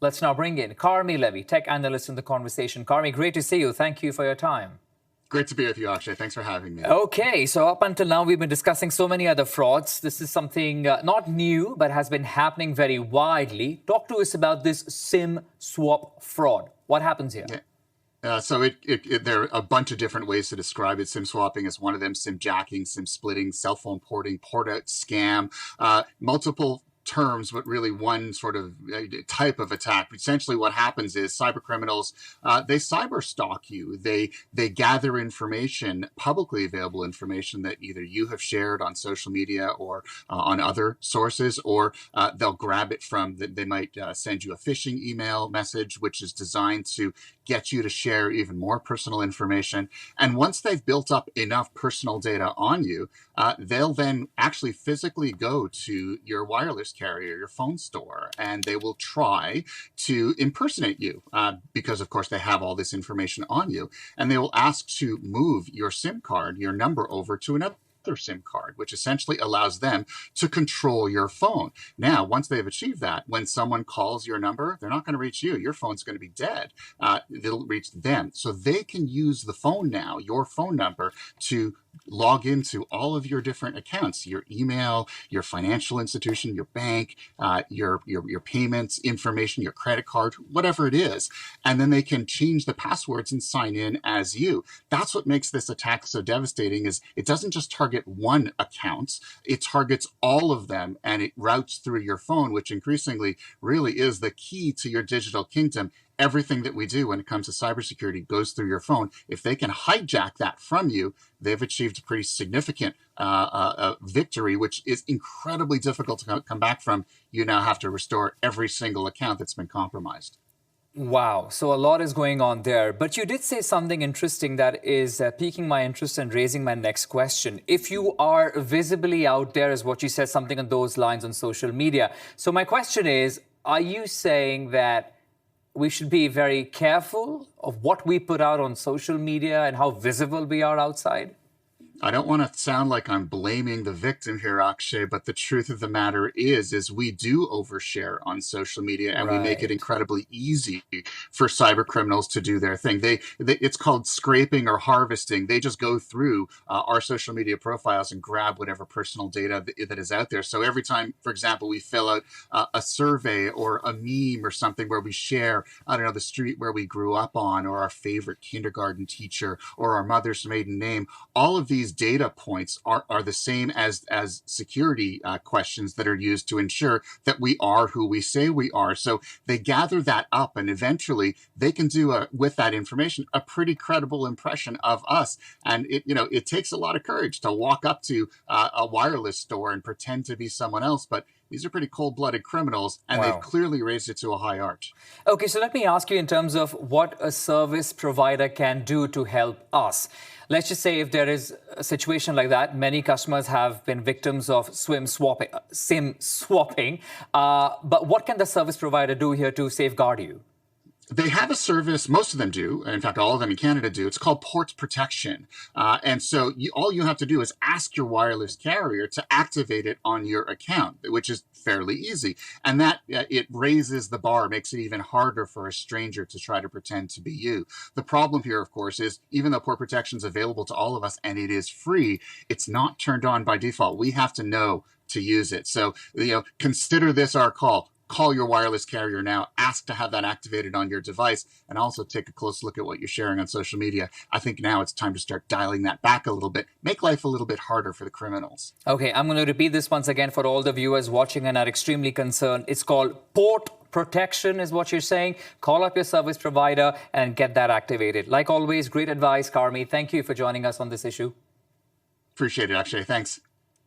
Let's now bring in Carmi Levy, tech analyst in the conversation. Carmi, great to see you. Thank you for your time. Great to be with you, Akshay. Thanks for having me. Okay, so up until now, we've been discussing so many other frauds. This is something not new, but has been happening very widely. Talk to us about this SIM swap fraud. What happens here? So there are a bunch of different ways to describe it. SIM swapping is one of them. SIM jacking, SIM splitting, cell phone porting, port out scam, multiple terms, but really one sort of type of attack. Essentially what happens is cybercriminals, they cyber stalk you. They gather information, publicly available information that either you have shared on social media or on other sources, or they'll grab it from, they might send you a phishing email message, which is designed to get you to share even more personal information. And once they've built up enough personal data on you, they'll then actually physically go to your wireless carrier, your phone store, and they will try to impersonate you because, of course, they have all this information on you. And they will ask to move your SIM card, your number, over to another SIM card, which essentially allows them to control your phone. Now, once they've achieved that, when someone calls your number, they're not going to reach you. Your phone's going to be dead. It'll reach them. So they can use the phone now, your phone number, to log into all of your different accounts, your email, your financial institution, your bank, your payments information, your credit card, whatever it is. And then they can change the passwords and sign in as you. That's what makes this attack so devastating, is it doesn't just target one account, it targets all of them, and it routes through your phone, which increasingly really is the key to your digital kingdom. Everything that we do when it comes to cybersecurity goes through your phone. If they can hijack that from you, they've achieved a pretty significant victory, which is incredibly difficult to come back from. You now have to restore every single account that's been compromised. Wow. So a lot is going on there. But you did say something interesting that is piquing my interest and raising my next question. If you are visibly out there, is what you said, something on those lines on social media. So my question is, are you saying that we should be very careful of what we put out on social media and how visible we are outside? I don't want to sound like I'm blaming the victim here, Akshay, but the truth of the matter is we do overshare on social media, and we make it incredibly easy for cyber criminals to do their thing. It's called scraping or harvesting. They just go through our social media profiles and grab whatever personal data that is out there. So every time, for example, we fill out a survey or a meme or something where we share, I don't know, the street where we grew up on, or our favorite kindergarten teacher, or our mother's maiden name, all of these data points are the same as security questions that are used to ensure that we are who we say we are. So they gather that up, and eventually they can do with that information a pretty credible impression of us. And it takes a lot of courage to walk up to a wireless store and pretend to be someone else, but these are pretty cold-blooded criminals, and they've clearly raised it to a high art. Okay, so let me ask you in terms of what a service provider can do to help us. Let's just say if there is a situation like that, many customers have been victims of SIM swapping. But what can the service provider do here to safeguard you? They have a service, most of them do, in fact, all of them in Canada do. It's called port protection. And so all you have to do is ask your wireless carrier to activate it on your account, which is fairly easy. And that it raises the bar, makes it even harder for a stranger to try to pretend to be you. The problem here, of course, is even though port protection is available to all of us and it is free, it's not turned on by default. We have to know to use it. So, consider this our call. Call your wireless carrier now, ask to have that activated on your device, and also take a close look at what you're sharing on social media. I think now it's time to start dialing that back a little bit, make life a little bit harder for the criminals. Okay, I'm going to repeat this once again for all the viewers watching and are extremely concerned. It's called port protection is what you're saying. Call up your service provider and get that activated. Like always, great advice, Carmi. Thank you for joining us on this issue. Appreciate it, Akshay. Thanks.